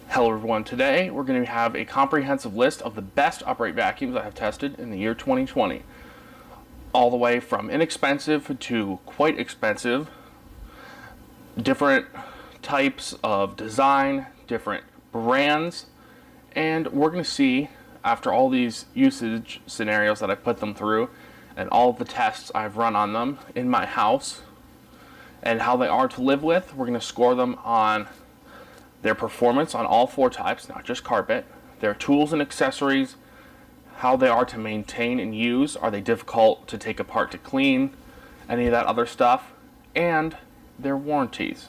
Hello everyone, today we're going to have a comprehensive list of the best upright vacuums I have tested in the year 2020. All the way from inexpensive to quite expensive, different types of design, different brands, and we're going to see, after all these usage scenarios that I put them through and all the tests I've run on them in my house and how they are to live with, we're going to score them on their performance on all four types, not just carpet, their tools and accessories, how they are to maintain and use, are they difficult to take apart to clean, any of that other stuff, and their warranties.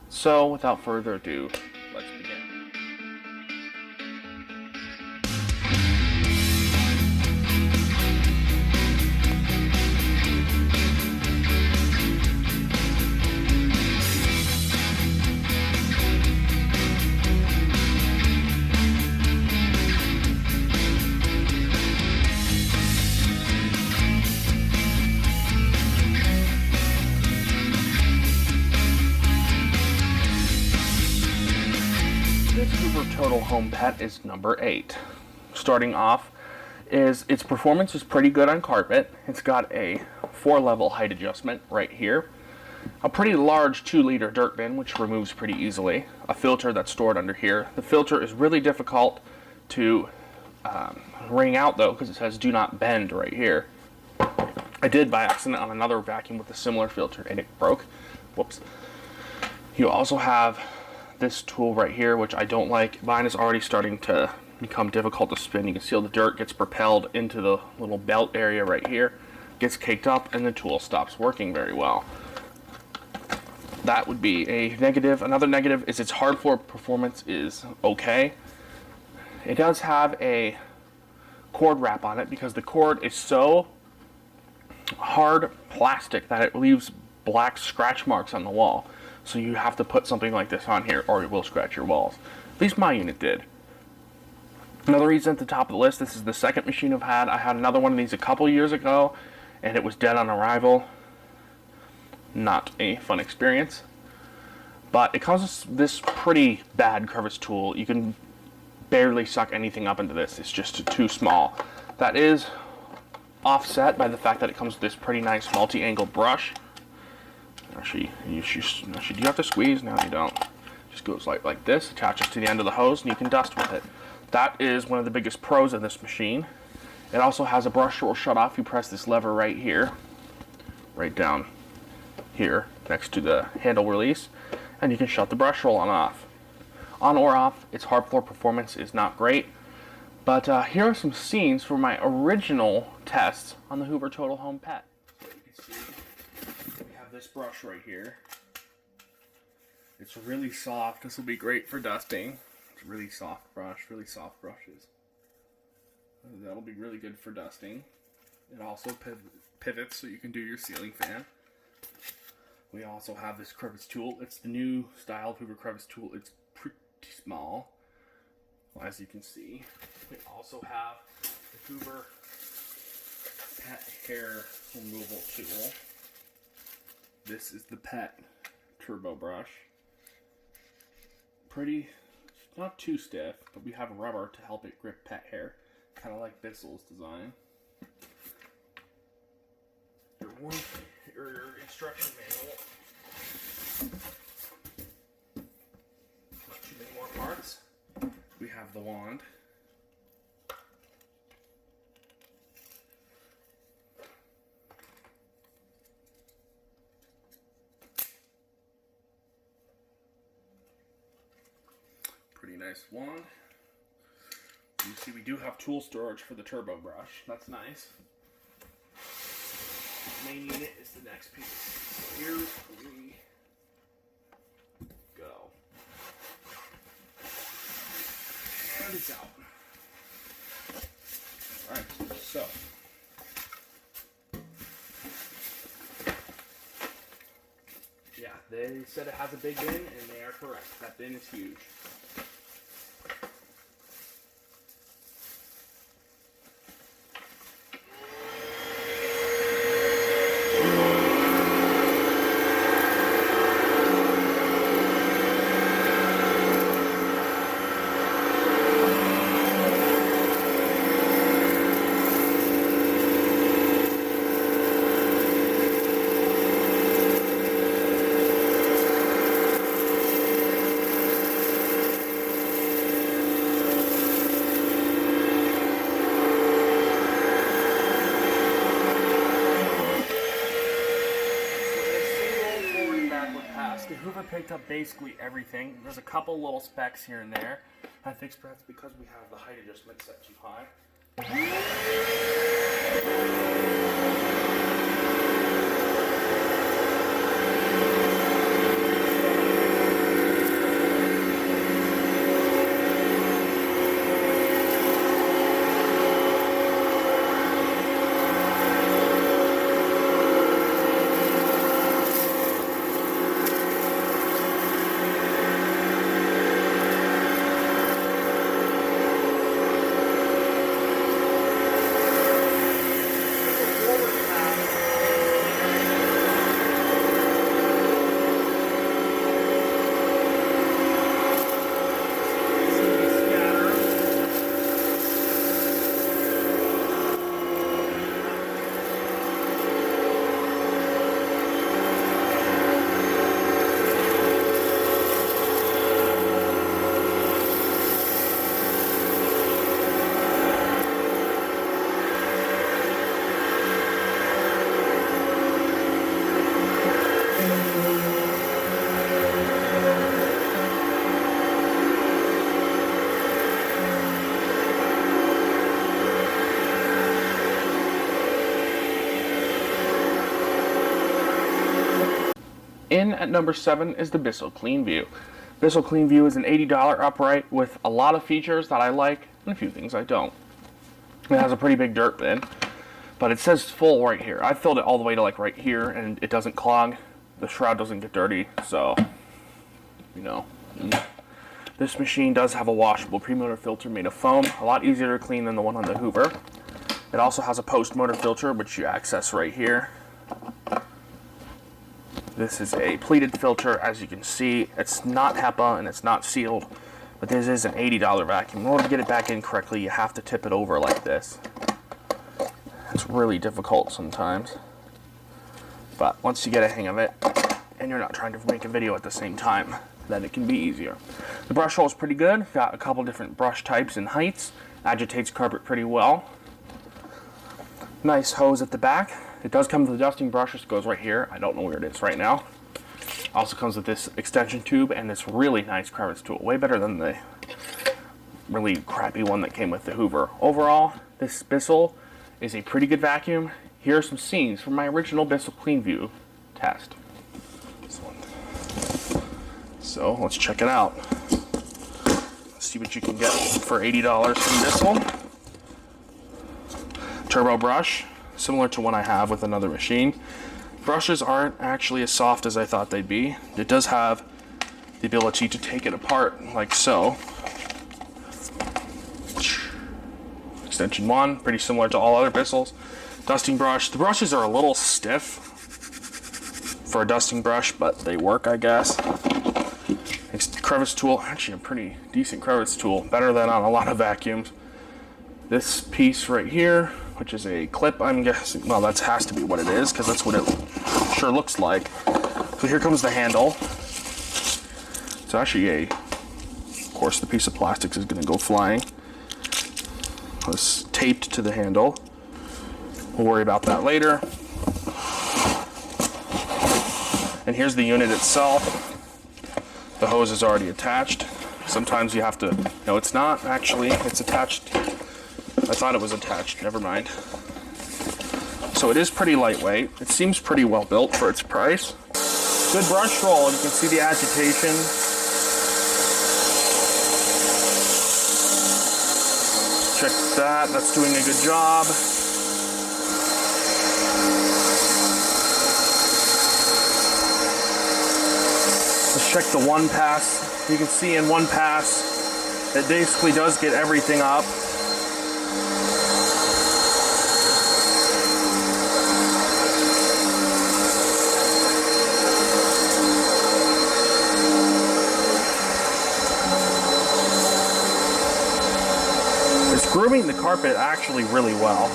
So without further ado, let's begin. This Hoover Total Home Pet is number 8. Starting off, its performance is pretty good on carpet. It's got a 4-level height adjustment right here, a pretty large 2-liter dirt bin which removes pretty easily, a filter that's stored under here. The filter is really difficult to wring out though, because it says do not bend right here. I did by accident on another vacuum with a similar filter and it broke. Whoops. You also have this tool right here, which I don't like. Mine is already starting to become difficult to spin. You can see all the dirt gets propelled into the little belt area right here, gets caked up, and the tool stops working very well. That would be a negative. Another negative is its hard floor performance is okay. It does have a cord wrap on it because the cord is so hard plastic that it leaves black scratch marks on the wall. So you have to put something like this on here or it will scratch your walls. At least my unit did. Another reason at the top of the list, this is the second machine I've had. I had another one of these a couple years ago and it was dead on arrival. Not a fun experience. But it comes with this pretty bad crevice tool. You can barely suck anything up into this. It's just too small. That is offset by the fact that it comes with this pretty nice multi-angle brush. Actually, you do have to squeeze? No, you don't. Just goes like this, attaches to the end of the hose, and you can dust with it. That is one of the biggest pros of this machine. It also has a brush that will shut off. You press this lever right here, right down here, next to the handle release, and you can shut the brush roll on off. On or off, its hard floor performance is not great, but here are some scenes from my original tests on the Hoover Total Home Pet. So you can see this brush right here. It's really soft. This will be great for dusting. It's a really soft brush, really soft brushes. That'll be really good for dusting. It also pivots so you can do your ceiling fan. We also have this crevice tool. It's the new style Hoover crevice tool. It's pretty small, as you can see. We also have the Hoover pet hair removal tool. This is the pet turbo brush. Pretty, not too stiff, but we have rubber to help it grip pet hair, kind of like Bissell's design. Your instruction manual. Not too many more parts. We have the wand. Pretty nice wand. You see we do have tool storage for the turbo brush. That's nice. The main unit is the next piece. So here we go. And it's out. Alright, so yeah, they said it has a big bin and they are correct. That bin is huge. picked up basically everything. There's a couple little specks here and there. I think that's because we have the height adjustment set too high. In at number 7 is the Bissell CleanView. Bissell CleanView is an $80 upright with a lot of features that I like and a few things I don't. It has a pretty big dirt bin, but it says full right here. I filled it all the way to like right here and it doesn't clog. The shroud doesn't get dirty, so, you know. This machine does have a washable pre-motor filter made of foam, a lot easier to clean than the one on the Hoover. It also has a post-motor filter, which you access right here. This is a pleated filter, as you can see. It's not HEPA and it's not sealed, but this is an $80 vacuum. In order to get it back in correctly, you have to tip it over like this. It's really difficult sometimes, but once you get a hang of it, and you're not trying to make a video at the same time, then it can be easier. The brush hole is pretty good. Got a couple different brush types and heights. Agitates carpet pretty well. Nice hose at the back. It does come with a dusting brush, which goes right here. I don't know where it is right now. Also comes with this extension tube and this really nice crevice tool. Way better than the really crappy one that came with the Hoover. Overall, this Bissell is a pretty good vacuum. Here are some scenes from my original Bissell CleanView test. This one. So let's check it out. Let's see what you can get for $80 from Bissell. Turbo brush, similar to one I have with another machine. Brushes aren't actually as soft as I thought they'd be. It does have the ability to take it apart like so. Extension 1, pretty similar to all other Bissells. Dusting brush. The brushes are a little stiff for a dusting brush, but they work, I guess. Crevice tool, actually a pretty decent crevice tool, better than on a lot of vacuums. This piece right here, which is a clip, I'm guessing, well, that has to be what it is, because that's what it sure looks like. So here comes the handle. It's actually of course the piece of plastic is going to go flying. It's taped to the handle. We'll worry about that later. And here's the unit itself. The hose is already attached. Sometimes you have to, no, it's not actually, it's attached. I thought it was attached, never mind. So it is pretty lightweight. It seems pretty well built for its price. Good brush roll, you can see the agitation. Check that, that's doing a good job. Let's check the one pass. You can see in one pass, it basically does get everything up. It's grooming the carpet actually really well.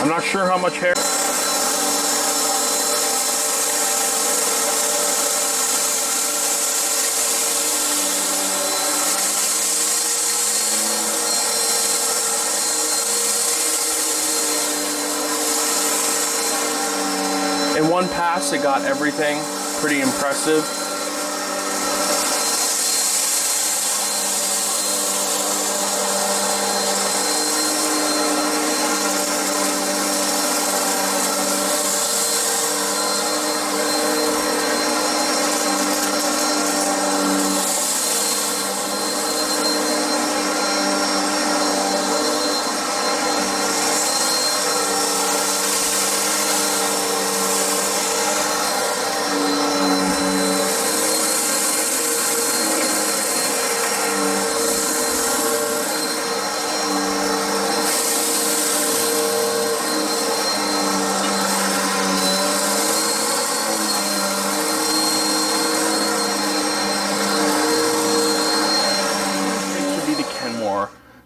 I'm not sure how much hair. In one pass, it got everything. pretty impressive.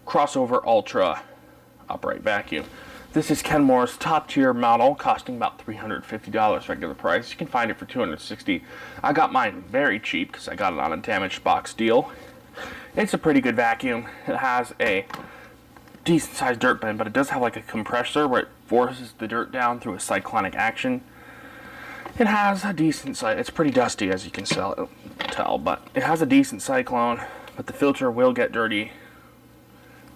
Crossover Ultra upright vacuum. This is Kenmore's top tier model, costing about $350 regular price. You can find it for $260. I got mine very cheap because I got it on a damaged box deal. It's a pretty good vacuum. It has a decent sized dirt bin, but it does have like a compressor where it forces the dirt down through a cyclonic action. It has a decent size. It's pretty dusty, as you can tell, but it has a decent cyclone, but the filter will get dirty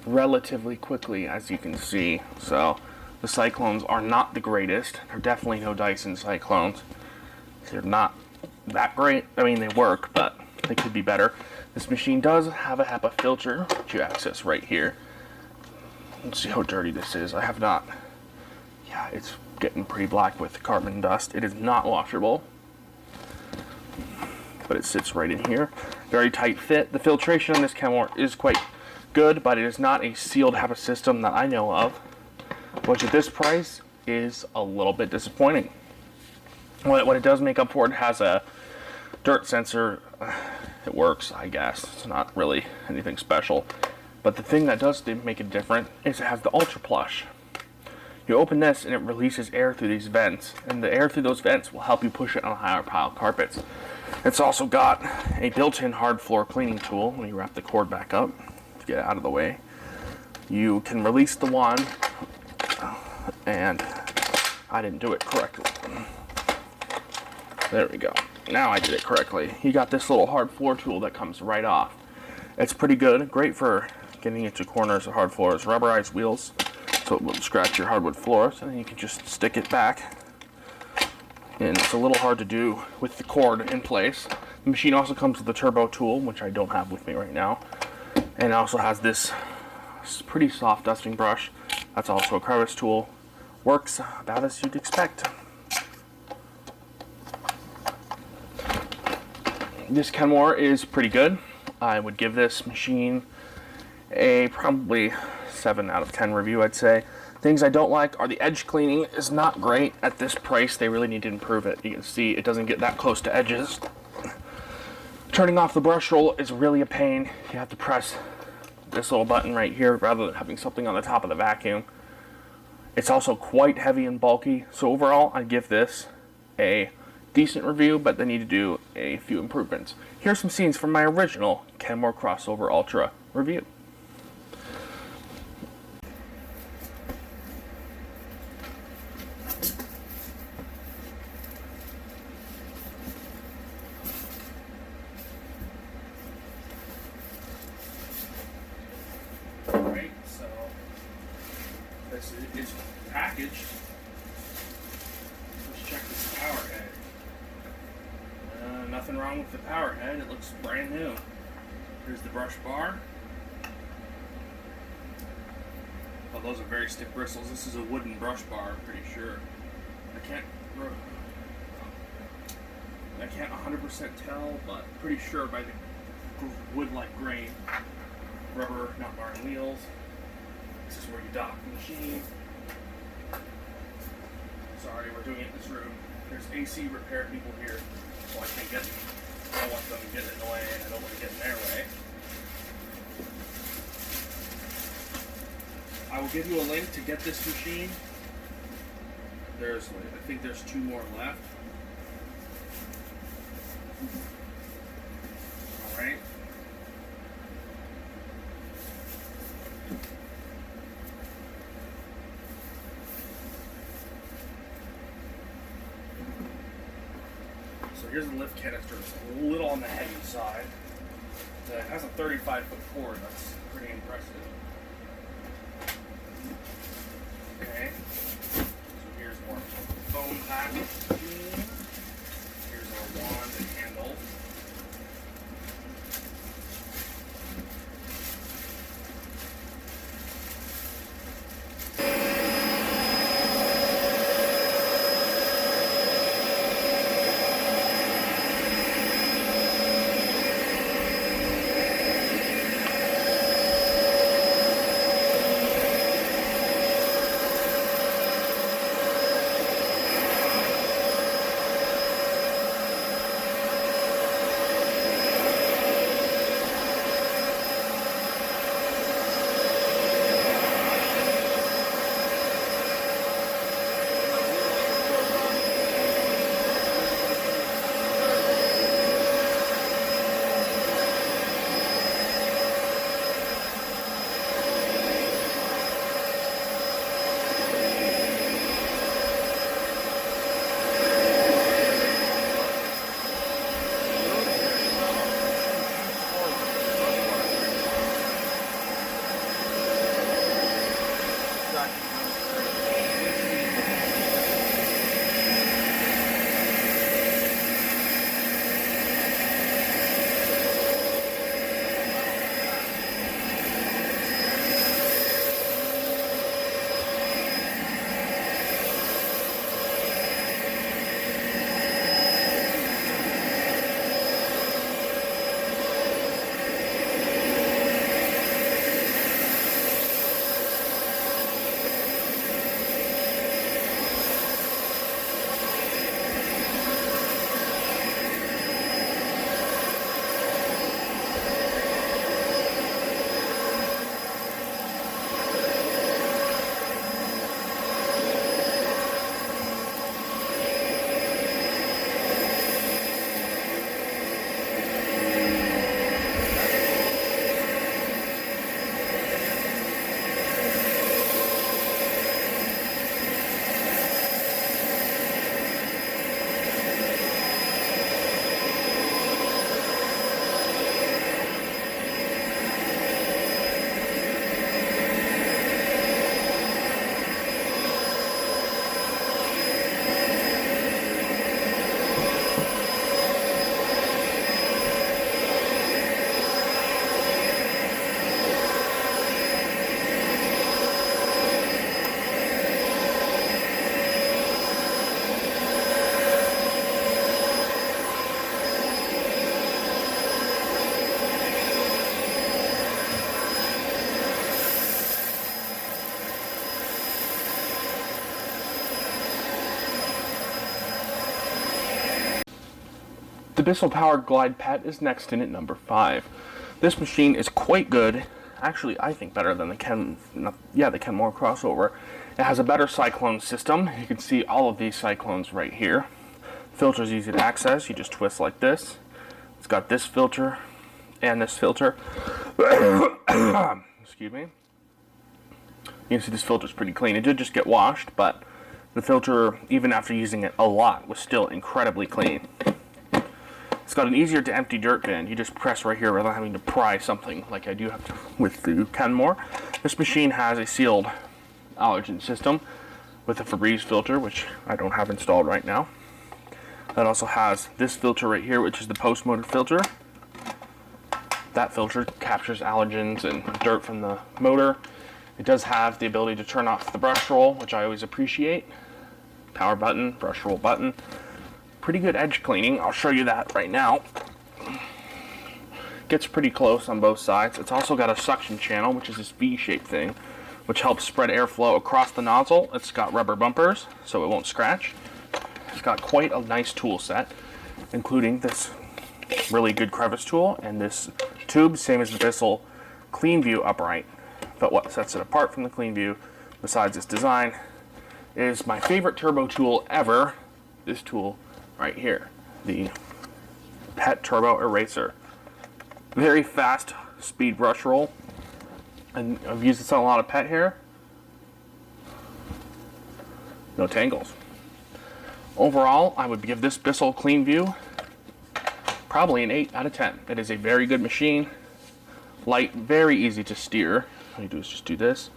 relatively quickly, as you can see. So the cyclones are not the greatest. They're definitely no Dyson cyclones. They're not that great. I mean, they work, but they could be better. This machine does have a HEPA filter, which you access right here. Let's see how dirty this is. I have not. Yeah, it's getting pretty black with carbon dust. It is not washable, but it sits right in here. Very tight fit. The filtration on this Kenmore is quite good, but it is not a sealed HEPA system that I know of, which at this price is a little bit disappointing. What it does make up for, it has a dirt sensor. It works, I guess. It's not really anything special, but the thing that does make it different is it has the Ultra Plush. You open this and it releases air through these vents, and the air through those vents will help you push it on higher pile carpets. It's also got a built-in hard floor cleaning tool. When you wrap the cord back up, get it out of the way, you can release the wand, and I didn't do it correctly. There we go. Now I did it correctly. You got this little hard floor tool that comes right off. It's pretty good, great for getting into corners of hard floors. Rubberized wheels, so it won't scratch your hardwood floors, and then you can just stick it back. And it's a little hard to do with the cord in place. The machine also comes with a turbo tool, which I don't have with me right now. And it also has this pretty soft dusting brush. That's also a crevice tool. Works about as you'd expect. This Kenmore is pretty good. I would give this machine a probably 7 out of 10 review, I'd say. Things I don't like are the edge cleaning is not great. At this price, they really need to improve it. You can see it doesn't get that close to edges. Turning off the brush roll is really a pain. You have to press this little button right here rather than having something on the top of the vacuum. It's also quite heavy and bulky, so overall I'd give this a decent review, but they need to do a few improvements. Here's some scenes from my original Kenmore Crossover Ultra review. This is packaged. Let's check this power head. Nothing wrong with the power head. It looks brand new. Here's the brush bar. Oh, those are very stiff bristles. This is a wooden brush bar, I'm pretty sure. I can't 100% tell, but pretty sure by the wood-like grain. Rubber, not marring wheels. This is where you dock the machine. Sorry, we're doing it in this room. There's AC repair people here, so I don't want them getting in the way, and I don't want to get in their way. I will give you a link to get this machine. I think there's 2 more left. Alright. So So here's the lift canister. It's a little on the heavy side. It has a 35-foot cord. That's pretty impressive. Okay. So here's more foam pack. Here's our wand and handle. The Bissell PowerGlide Pet is next in at number 5. This machine is quite good. Actually, I think better than the Kenmore Crossover. It has a better cyclone system. You can see all of these cyclones right here. Filter is easy to access. You just twist like this. It's got this filter and this filter. Excuse me. You can see this filter is pretty clean. It did just get washed, but the filter, even after using it a lot, was still incredibly clean. It's got an easier to empty dirt bin. You just press right here rather than having to pry something like I do have to with the Kenmore. This machine has a sealed allergen system with a Febreze filter, which I don't have installed right now. It also has this filter right here, which is the post-motor filter. That filter captures allergens and dirt from the motor. It does have the ability to turn off the brush roll, which I always appreciate. Power button, brush roll button. Pretty good edge cleaning. I'll show you that right now. Gets pretty close on both sides. It's also got a suction channel, which is this V-shaped thing, which helps spread airflow across the nozzle. It's got rubber bumpers, so it won't scratch. It's got quite a nice tool set, including this really good crevice tool and this tube, same as the Bissell CleanView upright. But what sets it apart from the CleanView, besides its design, is my favorite turbo tool ever, this tool right here, the Pet Turbo Eraser. Very fast speed brush roll, and I've used this on a lot of pet hair. No tangles. Overall, I would give this Bissell CleanView probably an 8 out of 10. It is a very good machine. Light, very easy to steer. All you do is just do this.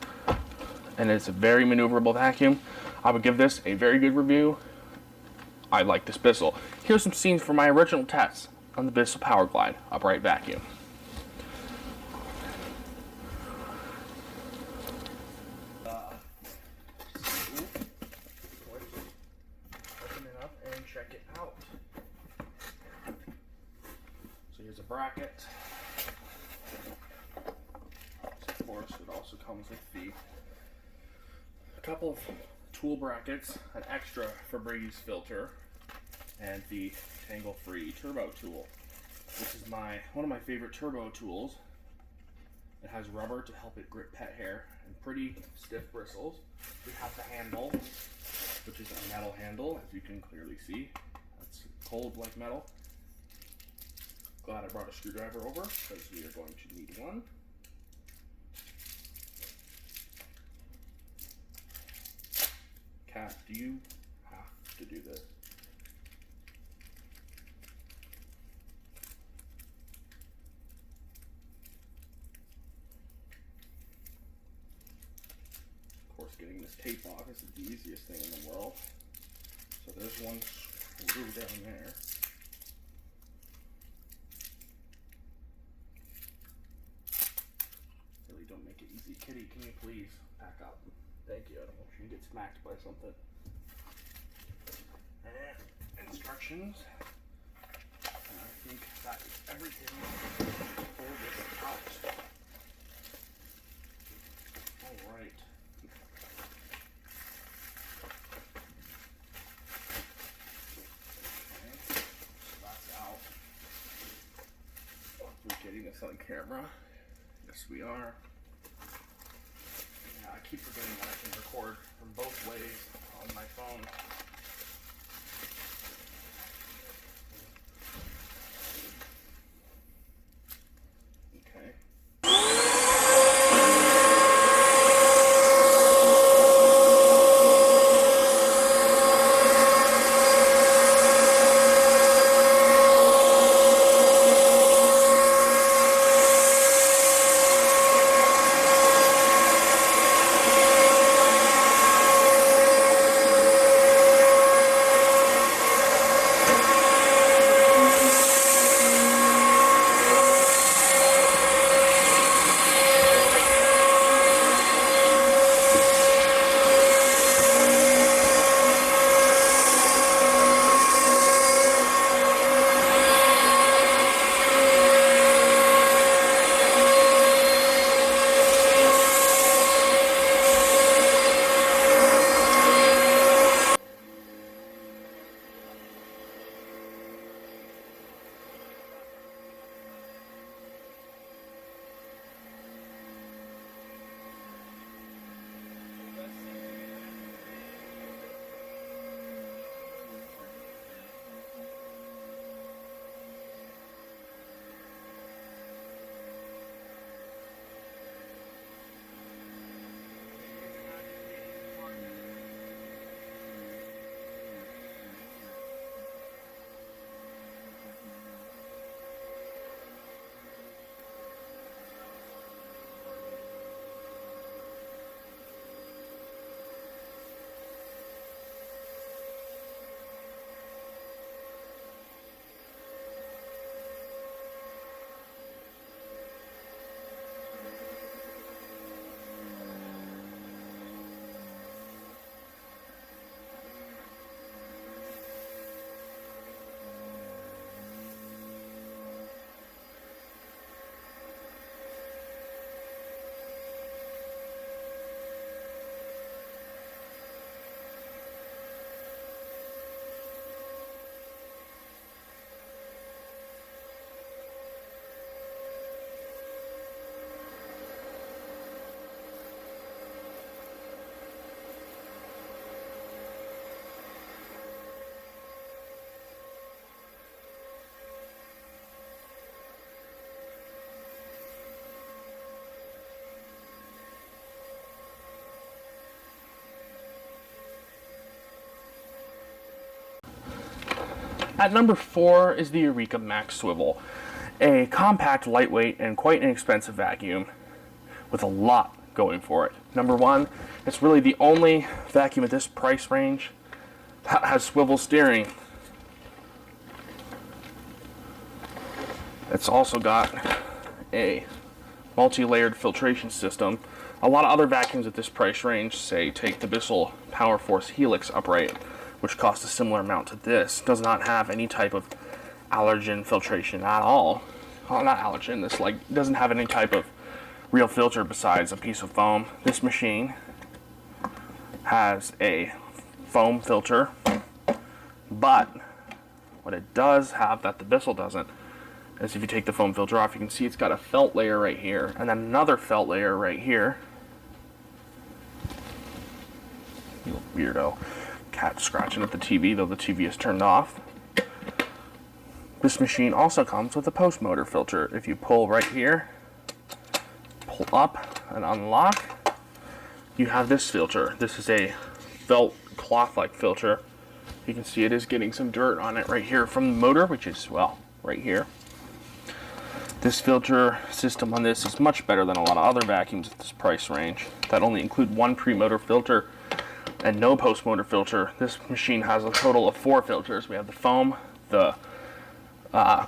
And it's a very maneuverable vacuum. I would give this a very good review. I like this Bissell. Here's some scenes from my original tests on the Bissell PowerGlide upright vacuum. Open it up and check it out. So here's a bracket. Of course, it also comes with a couple of tool brackets, an extra Febreze filter, and the tangle-free turbo tool. This is one of my favorite turbo tools. It has rubber to help it grip pet hair and pretty stiff bristles. We have the handle, which is a metal handle, as you can clearly see. That's cold like metal. Glad I brought a screwdriver over because we are going to need one. Cat, do you have to do this? Of course, getting this tape off isn't the easiest thing in the world. So there's one screw down there. Really don't make it easy. Kitty, can you please back up? Thank you. I don't want you to get smacked by something. And instructions. And I think that is everything for this out. Alright. Okay, so that's out. We're getting this on camera. Yes, we are. I keep forgetting that I can record from both ways on my phone. Okay. At number 4 is the Eureka Max Swivel, a compact, lightweight, and quite inexpensive vacuum with a lot going for it. Number 1, it's really the only vacuum at this price range that has swivel steering. It's also got a multi-layered filtration system. A lot of other vacuums at this price range, say take the Bissell PowerForce Helix upright, which costs a similar amount to this, does not have any type of allergen filtration at all. Well, not allergen, this doesn't have any type of real filter besides a piece of foam. This machine has a foam filter, but what it does have that the Bissell doesn't is if you take the foam filter off, you can see it's got a felt layer right here, and then another felt layer right here. You weirdo. Cat scratching at the TV, though the TV is turned off. This machine also comes with a post motor filter. If you pull right here, pull up and unlock, you have this filter. This is a felt cloth-like filter. You can see it is getting some dirt on it right here from the motor, which is, well, right here. This filter system on this is much better than a lot of other vacuums at this price range that only include one pre-motor filter and no post-motor filter. This machine has a total of 4 filters. We have the foam, the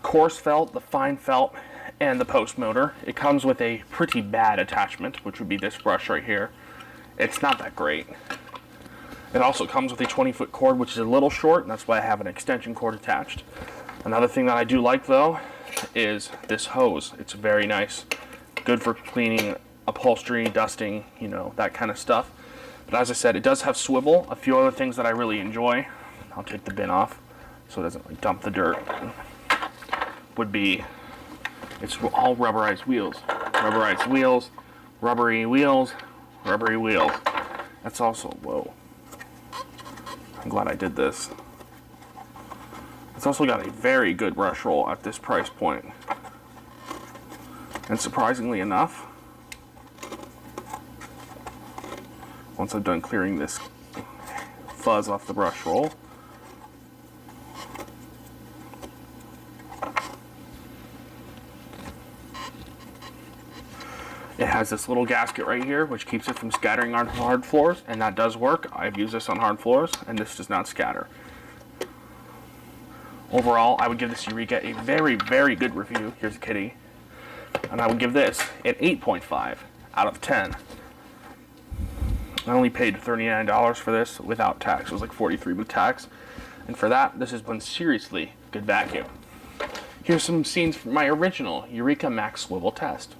coarse felt, the fine felt, and the post-motor. It comes with a pretty bad attachment, which would be this brush right here. It's not that great. It also comes with a 20-foot cord, which is a little short, and that's why I have an extension cord attached. Another thing that I do like, though, is this hose. It's very nice. Good for cleaning upholstery, dusting, you know, that kind of stuff. But as I said, it does have swivel. A few other things that I really enjoy, I'll take the bin off so it doesn't dump the dirt, would be, it's all rubberized wheels. Rubberized wheels, rubbery wheels, rubbery wheels. That's also, whoa. I'm glad I did this. It's also got a very good brush roll at this price point. And surprisingly enough, once I'm done clearing this fuzz off the brush roll, it has this little gasket right here which keeps it from scattering on hard floors, and that does work. I've used this on hard floors and this does not scatter. Overall, I would give this Eureka a very, very good review. Here's a kitty. And I would give this an 8.5 out of 10. I only paid $39 for this without tax. It was like $43 with tax. And for that, this has been seriously good vacuum. Here's some scenes from my original Eureka Max Swivel test.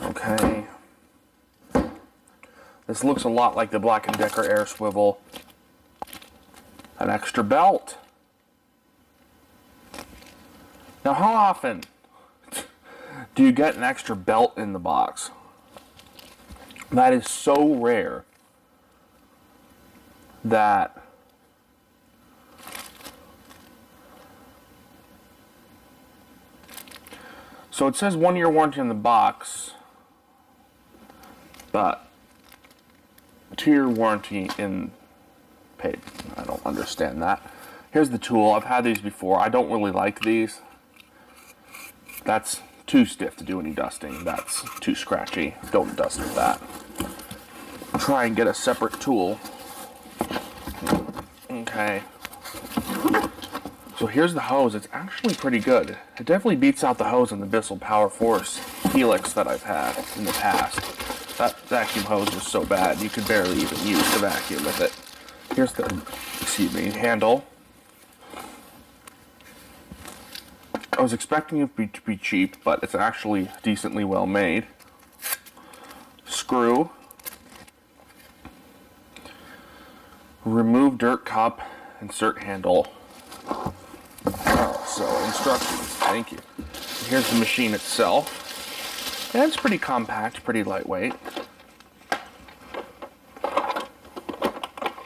Okay. This looks a lot like the Black & Decker Air Swivel. An extra belt. Now, how often do you get an extra belt in the box? That is so rare that so it says 1-year warranty in the box, but 2-year warranty in paid. I don't understand that. Here's the tool. I've had these before. I don't really like these. That's too stiff to do any dusting. That's too scratchy. Don't dust with that. Try and get a separate tool. Okay. So here's the hose. It's actually pretty good. It definitely beats out the hose in the Bissell PowerForce Helix that I've had in the past. That vacuum hose was so bad you could barely even use the vacuum with it. Here's the, handle. I was expecting it to be cheap, but it's actually decently well made. Screw. Remove dirt cup, insert handle. So, instructions, thank you. Here's the machine itself. And it's pretty compact, pretty lightweight.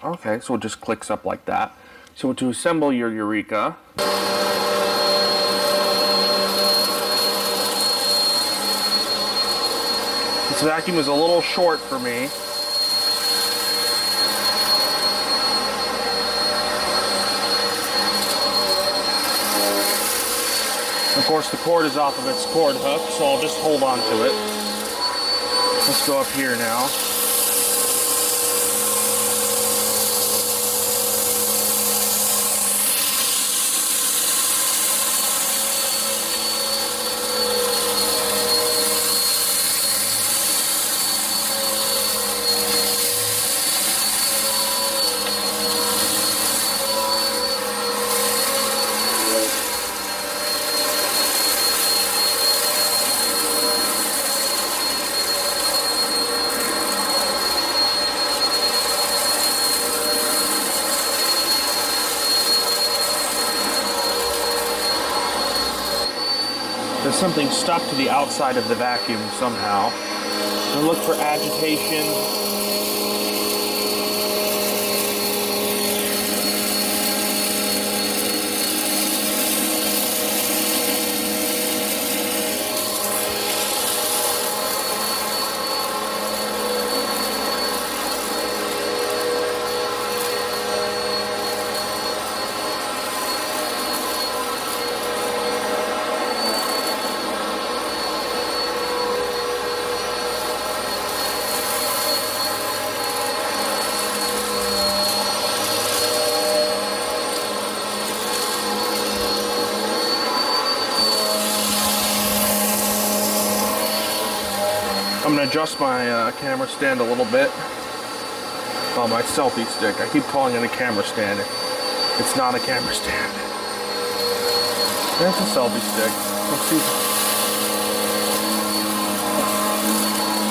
Okay, so it just clicks up like that. So to assemble your Eureka, this vacuum is a little short for me. course, the cord is off of its cord hook, so I'll just hold on to it. Let's go up here now. There's something stuck to the outside of the vacuum somehow. So look for agitation. I'm going to adjust my camera stand a little bit. Oh, my selfie stick. I keep calling it a camera stand. It's not a camera stand. It's a selfie stick. Let's see.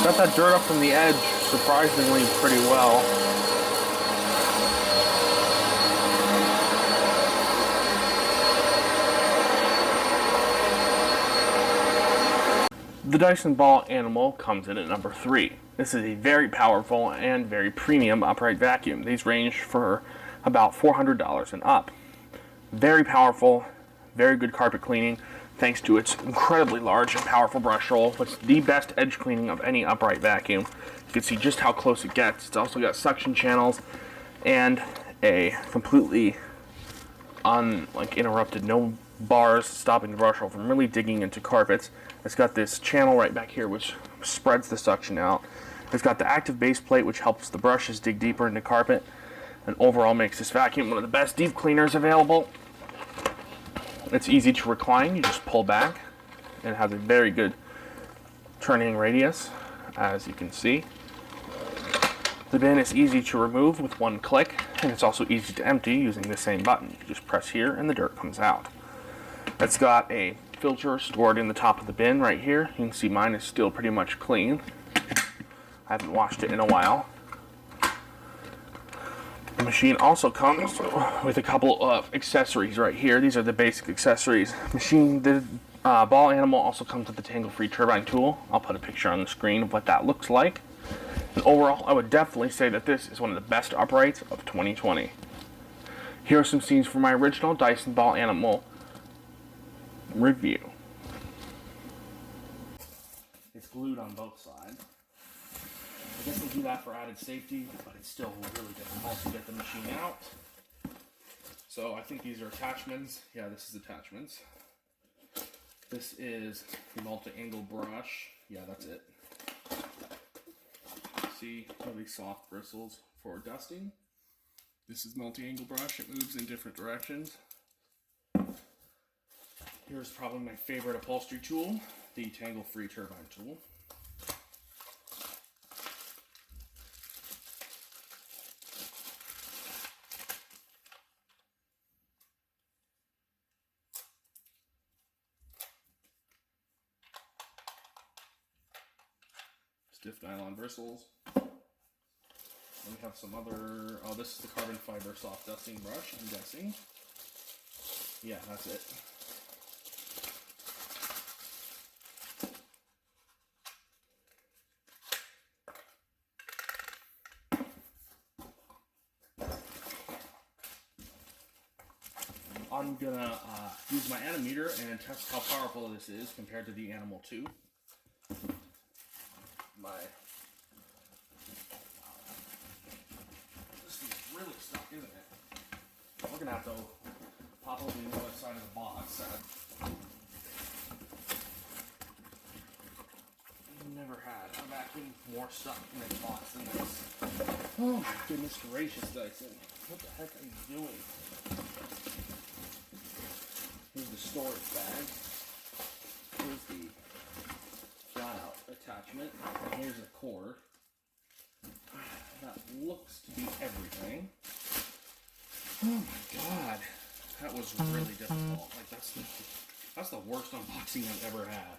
Got that dirt up from the edge surprisingly pretty well. The Dyson Ball Animal comes in at number 3. This is a very powerful and very premium upright vacuum. These range for about $400 and up. Very powerful, very good carpet cleaning, thanks to its incredibly large and powerful brush roll, which is the best edge cleaning of any upright vacuum. You can see just how close it gets. It's also got suction channels and a completely uninterrupted, no bars stopping the brush roll from really digging into carpets. It's got this channel right back here which spreads the suction out. It's got the active base plate which helps the brushes dig deeper into carpet, and overall makes this vacuum one of the best deep cleaners available. It's easy to recline. You just pull back, and it has a very good turning radius, as you can see. The bin is easy to remove with one click, and it's also easy to empty using the same button. You just press here and the dirt comes out. It's got a filter stored in the top of the bin right here. You can see mine is still pretty much clean. I haven't washed it in a while. The machine also comes with a couple of accessories right here. These are the basic accessories. The Ball Animal also comes with the tangle-free turbine tool. I'll put a picture on the screen of what that looks like. And overall, I would definitely say that this is one of the best uprights of 2020. Here are some scenes from my original Dyson Ball Animal review. It's glued on both sides. I guess we'll do that for added safety, but it's still really difficult to get the machine out. So I think these are attachments. Yeah, this is attachments. This is the multi-angle brush. Yeah, that's it. See, really soft bristles for dusting. This is multi-angle brush. It moves in different directions. Here's probably my favorite upholstery tool, the tangle-free turbine tool. Stiff nylon bristles. And we have some other, oh, this is the carbon fiber soft dusting brush, I'm guessing. Yeah, that's it. I'm gonna use my Animeter and test how powerful this is compared to the Animal 2. This thing's really stuck, isn't it? We're gonna have to pop open the other side of the box. packing more stuff in a box than this. Oh my goodness gracious, Dyson. What the heck are you doing? Here's the storage bag. Here's the flat-out attachment. And here's the cord. That looks to be everything. Oh my god. That was really difficult. Like, that's the worst unboxing I've ever had.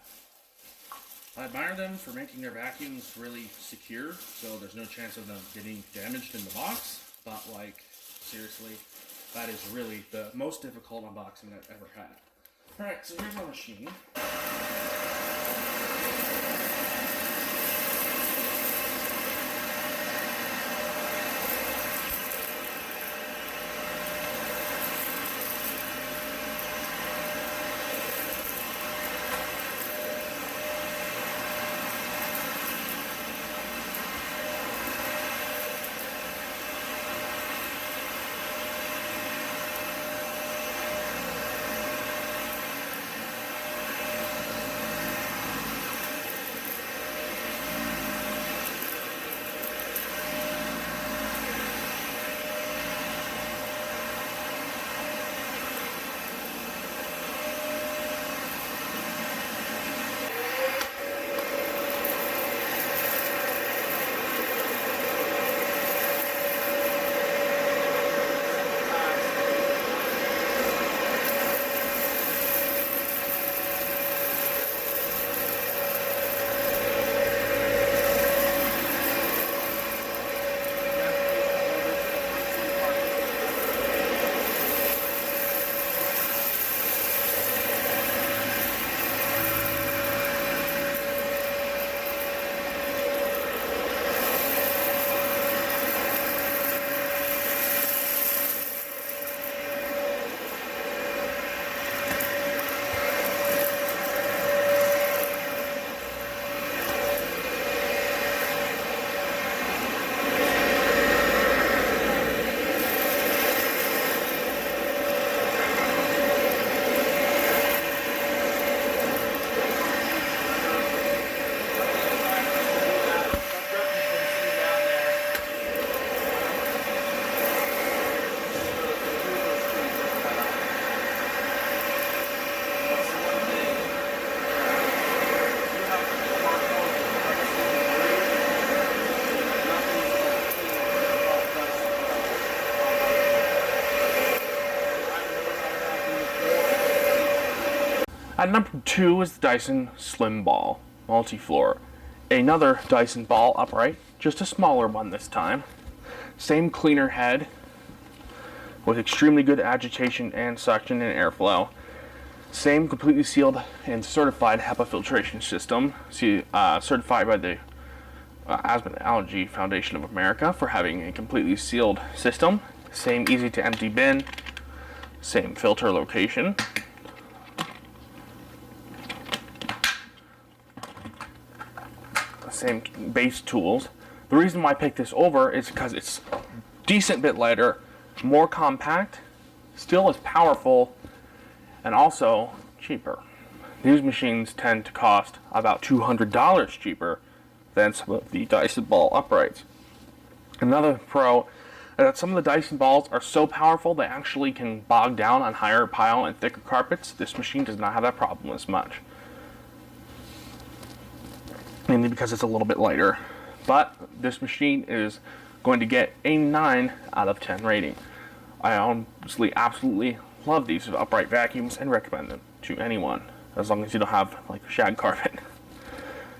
I admire them for making their vacuums really secure, so there's no chance of them getting damaged in the box. But, like, seriously, that is really the most difficult unboxing I've ever had. Alright, so here's our machine. At number 2 is the Dyson Slim Ball Multi-Floor. Another Dyson ball upright, just a smaller one this time. Same cleaner head with extremely good agitation and suction and airflow. Same completely sealed and certified HEPA filtration system, certified by the Asthma and Allergy Foundation of America for having a completely sealed system. Same easy to empty bin. Same filter location. Same base tools. The reason why I picked this over is because it's a decent bit lighter, more compact, still as powerful, and also cheaper. These machines tend to cost about $200 cheaper than some of the Dyson ball uprights. Another pro is that some of the Dyson balls are so powerful they actually can bog down on higher pile and thicker carpets. This machine does not have that problem as much, mainly because it's a little bit lighter. But this machine is going to get a 9 out of 10 rating. I honestly absolutely love these upright vacuums and recommend them to anyone, as long as you don't have like shag carpet.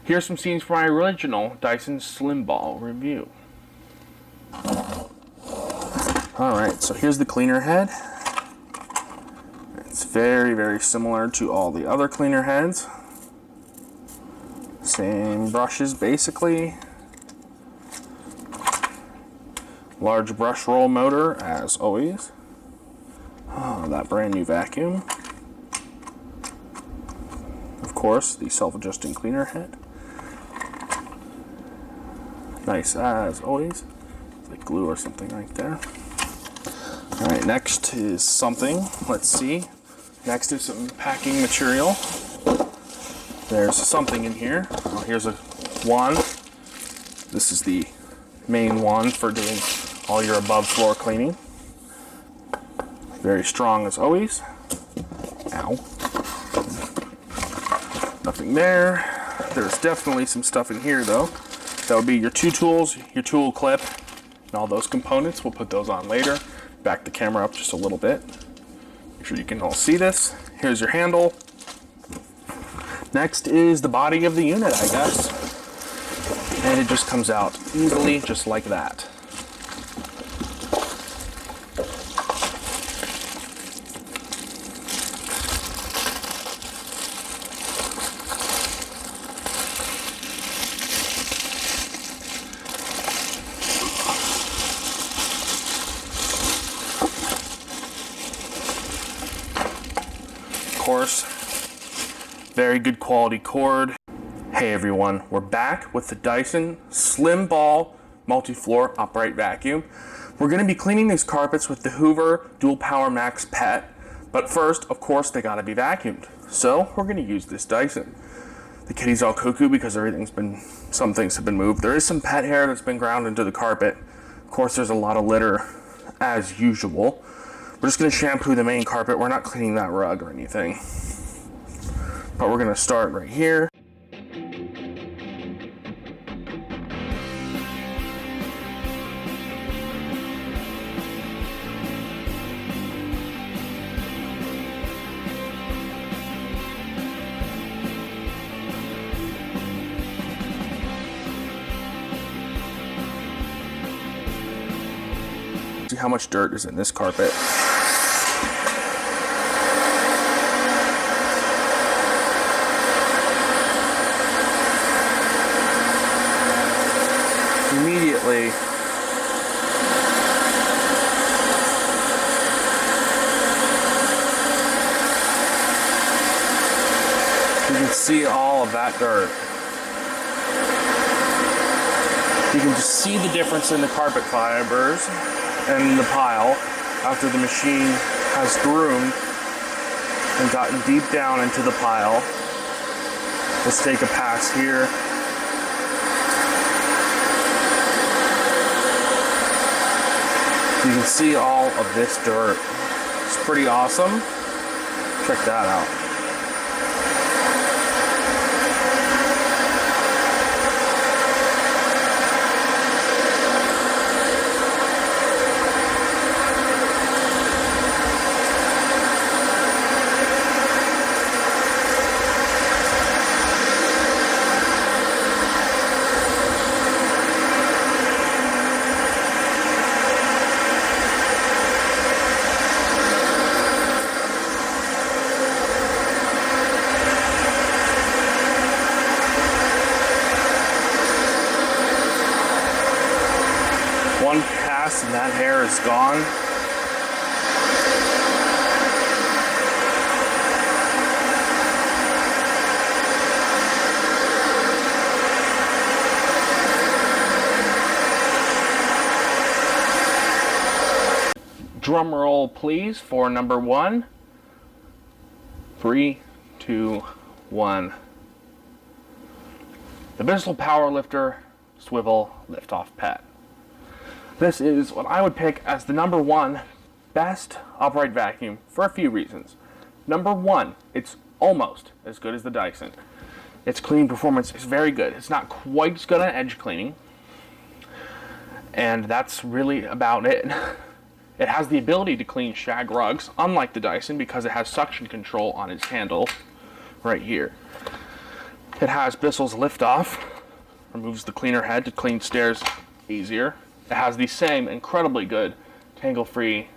Here's some scenes from my original Dyson Slim Ball review. Alright, so here's the cleaner head. It's very, very similar to all the other cleaner heads. Same brushes basically. Large brush roll motor as always. Oh, that brand new vacuum. Of course, the self-adjusting cleaner head. Nice as always. It's like glue or something right there. Alright, next is something. Let's see. Next is some packing material. There's something in here. Oh, here's a wand. This is the main one for doing all your above floor cleaning. Very strong as always. Ow. Nothing there. There's definitely some stuff in here though. That would be your two tools, your tool clip, and all those components. We'll put those on later. Back the camera up just a little bit. Make sure you can all see this. Here's your handle. Next is the body of the unit, I guess. And it just comes out easily, just like that. Course, very good quality cord. Hey everyone, we're back with the Dyson Slim Ball Multi-Floor Upright Vacuum. We're going to be cleaning these carpets with the Hoover Dual Power Max Pet, but first, of course, they got to be vacuumed. So we're going to use this Dyson. The kitty's all cuckoo because some things have been moved. There is some pet hair that's been ground into the carpet. Of course, there's a lot of litter as usual. We're just going to shampoo the main carpet. We're not cleaning that rug or anything. But we're going to start right here. See how much dirt is in this carpet. Immediately, you can see all of that dirt. You can just see the difference in the carpet fibers and the pile after the machine has groomed and gotten deep down into the pile. Let's take a pass here. You can see all of this dirt. It's pretty awesome. Check that out. One pass and that hair is gone. Drum roll please for number 1. 3, 2, 1. The Bissell PowerLifter Swivel Lift-Off Pet. This is what I would pick as the number 1 best upright vacuum for a few reasons. Number 1, it's almost as good as the Dyson. Its cleaning performance is very good. It's not quite as good on edge cleaning, and that's really about it. It has the ability to clean shag rugs, unlike the Dyson, because it has suction control on its handle right here. It has Bissell's lift-off, removes the cleaner head to clean stairs easier. It has the same incredibly good tangle-free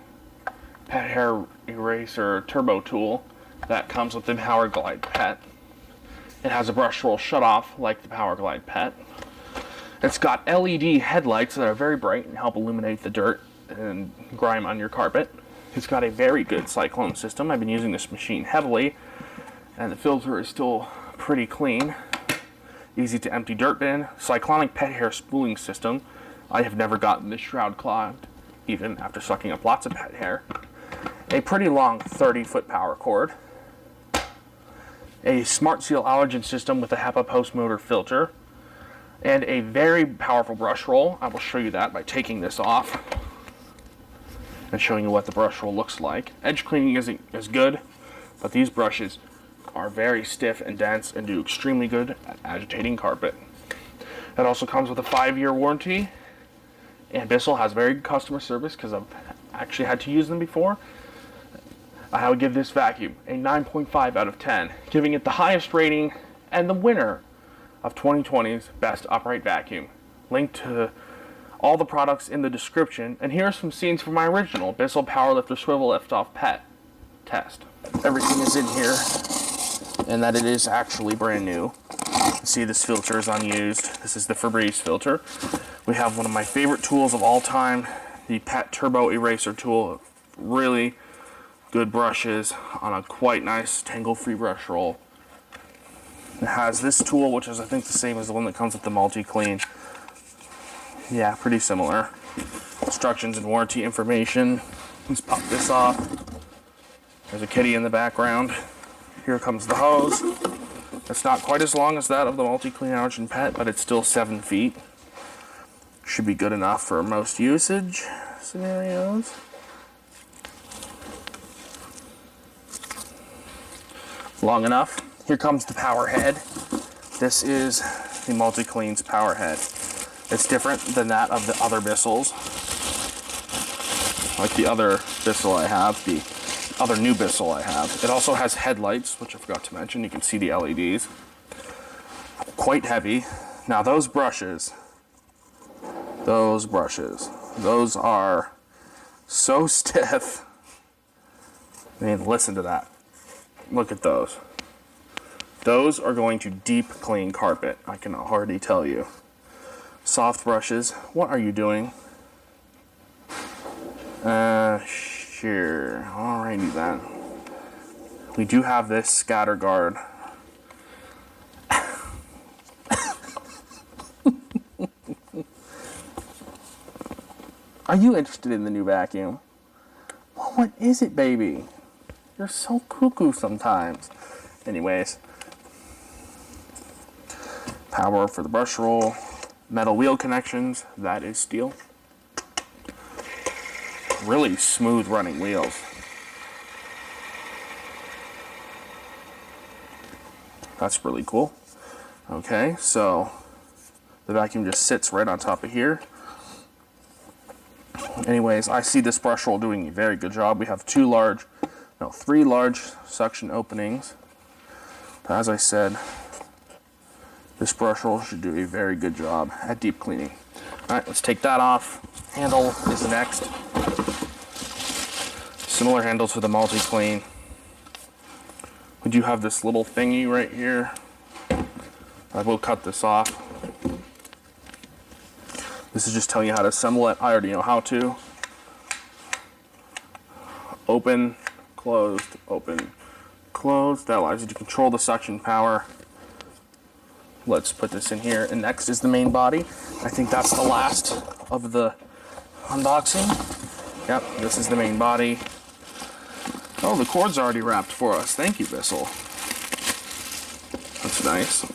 pet hair eraser turbo tool that comes with the PowerGlide Pet. It has a brush roll shutoff like the PowerGlide Pet. It's got LED headlights that are very bright and help illuminate the dirt and grime on your carpet. It's got a very good cyclone system. I've been using this machine heavily, and the filter is still pretty clean. Easy to empty dirt bin. Cyclonic pet hair spooling system. I have never gotten this shroud clogged, even after sucking up lots of pet hair. A pretty long 30-foot power cord. A Smart Seal allergen system with a HEPA post motor filter. and a very powerful brush roll. I will show you that by taking this off and showing you what the brush roll looks like. Edge cleaning isn't as good, but these brushes are very stiff and dense and do extremely good at agitating carpet. It also comes with a 5-year warranty, and Bissell has very good customer service because I've actually had to use them before. I would give this vacuum a 9.5 out of 10, giving it the highest rating and the winner of 2020's Best Upright Vacuum. Link to all the products in the description, and here are some scenes from my original Bissell Powerlifter Swivel Liftoff Pet test. Everything is in here, and that it is actually brand new. You can see this filter is unused. This is the Febreze filter. We have one of my favorite tools of all time, the Pet Turbo Eraser tool. Really good brushes on a quite nice tangle-free brush roll. It has this tool, which is I think the same as the one that comes with the multi-clean. Yeah, pretty similar. Instructions and warranty information. Let's pop this off. There's a kitty in the background. Here comes the hose. It's not quite as long as that of the multi-clean allergen pet, but it's still 7 feet. Should be good enough for most usage scenarios. Long enough. Here comes the power head. This is the multi-clean's power head. It's different than that of the other Bissells. Like the other Bissell I have, the other new Bissell I have. It also has headlights, which I forgot to mention. You can see the LEDs. Quite heavy. Now those brushes those are so stiff. I mean, listen to that. Look at those. Those are going to deep clean carpet, I can already tell you. Soft brushes, what are you doing? Sure, alrighty then. We do have this scatter guard. Are you interested in the new vacuum? Well, what is it, baby? You're so cuckoo sometimes. Anyways. Power for the brush roll. Metal wheel connections. That is steel. Really smooth running wheels. That's really cool. Okay, so the vacuum just sits right on top of here. Anyways, I see this brush roll doing a very good job. We have three large suction openings. But as I said, this brush roll should do a very good job at deep cleaning. Alright, let's take that off. Handle is next. Similar handle to the multi-clean. We do have this little thingy right here. I will cut this off. This is just telling you how to assemble it. I already know how to. Open, closed, open, closed. That allows you to control the suction power. Let's put this in here. And next is the main body. I think that's the last of the unboxing. Yep, this is the main body. Oh, the cord's already wrapped for us. Thank you, Bissell. That's nice.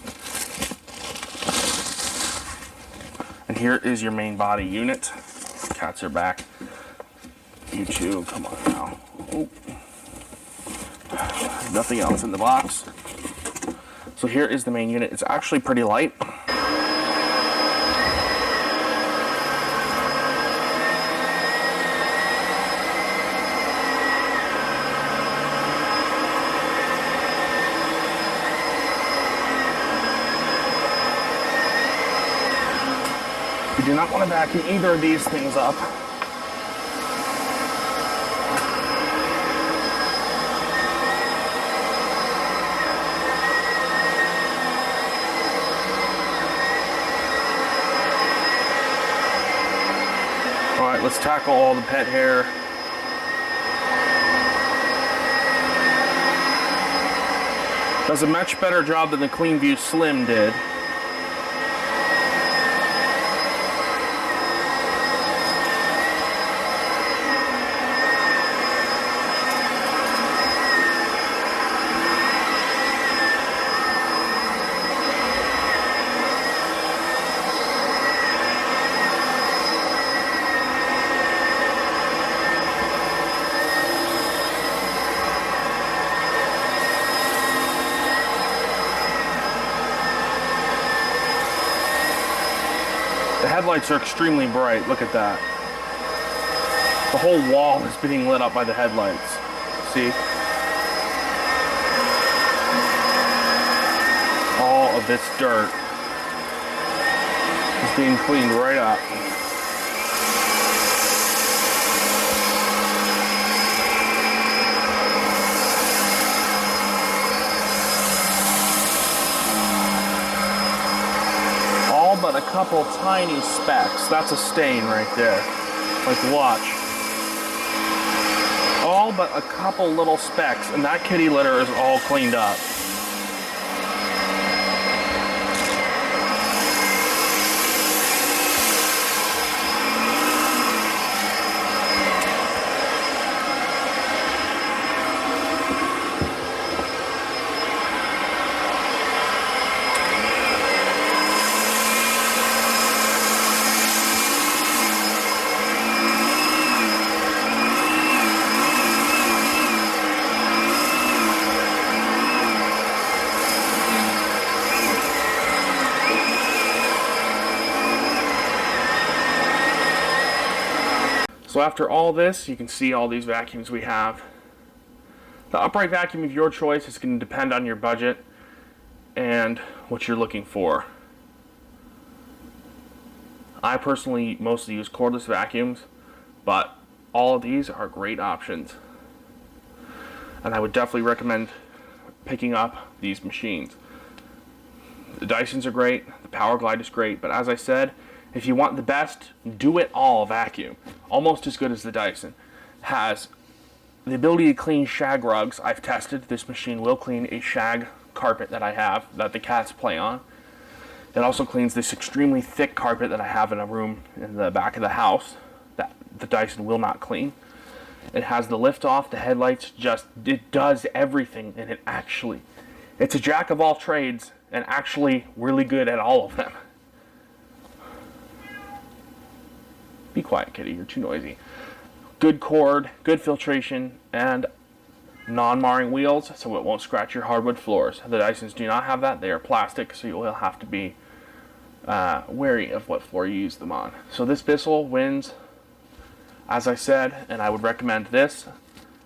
And here is your main body unit. Cats are back. You too, come on now. Oh. Nothing else in the box. So here is the main unit. It's actually pretty light. You do not want to vacuum either of these things up. Alright, let's tackle all the pet hair. Does a much better job than the CleanView Slim did. The headlights are extremely bright. Look at that. The whole wall is being lit up by the headlights. See? All of this dirt is being cleaned right up. All but a couple tiny specks. That's a stain right there. Like, watch. All but a couple little specks, and that kitty litter is all cleaned up. So after all this, you can see all these vacuums we have. The upright vacuum of your choice is going to depend on your budget and what you're looking for. I personally mostly use cordless vacuums, but all of these are great options. And I would definitely recommend picking up these machines. The Dysons are great, the PowerGlide is great, but as I said, if you want the best, do it all vacuum. Almost as good as the Dyson. Has the ability to clean shag rugs. I've tested. This machine will clean a shag carpet that I have that the cats play on. It also cleans this extremely thick carpet that I have in a room in the back of the house that the Dyson will not clean. It has the lift off, the headlights, it does everything, and it's a jack of all trades and actually really good at all of them. Be quiet, kitty, you're too noisy. Good cord, good filtration, and non-marring wheels, so it won't scratch your hardwood floors. The Dysons do not have that. They are plastic, so you will have to be wary of what floor you use them on. So this Bissell wins, as I said, and I would recommend this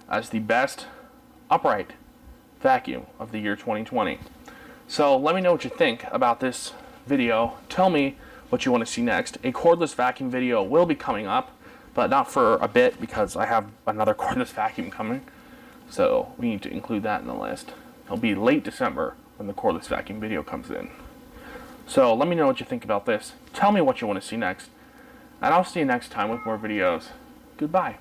as the best upright vacuum of the year 2020. So let me know what you think about this video. Tell me what you want to see next. A cordless vacuum video will be coming up, but not for a bit because I have another cordless vacuum coming. So we need to include that in the list. It'll be late December when the cordless vacuum video comes in. So let me know what you think about this. Tell me what you want to see next. And I'll see you next time with more videos. Goodbye.